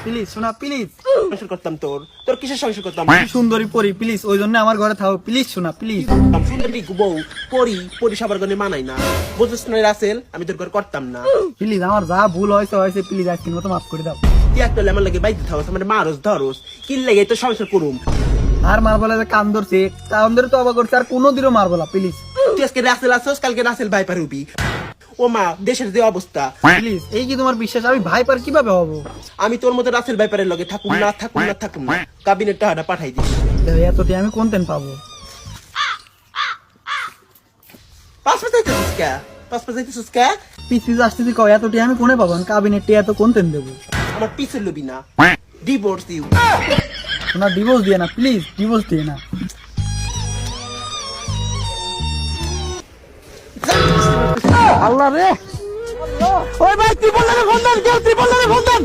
Please শোনা please. সংসার করতাম তোর কিসের সংসার করতাম? সুন্দরী পরি প্লিজ, ওই জন্য আমার ঘরে থাকো প্লিজ শোনা প্লিজ। সুন্দরী বউ পরি সবার গনে মানাই না, বুঝছিস না রাসেল? আমি তোর ঘর করতাম না। প্লিজ আমার যা ভুল হয়েছে প্লিজ আজকের মতো মাফ করে দাও। তুই একটা আমার লাগে বাইতে থাকস, আমার মারস ধরস, কি লাগে তো সংসার করুম। আর মারবলা যে কান ধরছে, কান ধরে তো অবাক করছে, আর কোনোদিনও মারবলা প্লিজ। তুই আজকে রাসেল আসস, কালকে রাসেল ভাই পারবি। ও মা, দেশের যে অবস্থা, প্লিজ এই কি তোমার বিশ্বাস? আমি ভাইপার কিভাবে হবো? আমি তোর মতো রাসেল ভাইপারের লগে থাকুম না কাবিনের টাকাটা পাঠাই দিস। এতটি আমি কোনতেন পাবো? পাঁচ যাইতেছিস কে? পিস আসতেছি কও, এতটি আমি কোনে পাবো? কাবিনেটটি এত কোনতেন দেবো? আমার পিছে লবি না, ডিভোর্স দিউ। শোনা ডিভোর্স দিয়ে না প্লিজ, ডিভোর্স দিয়ে না। আল্লাহ রে, ওই ভাই ত্রিপল লাগে ফোন দেন, কেউ ত্রিপল লাগে ফোন দেন।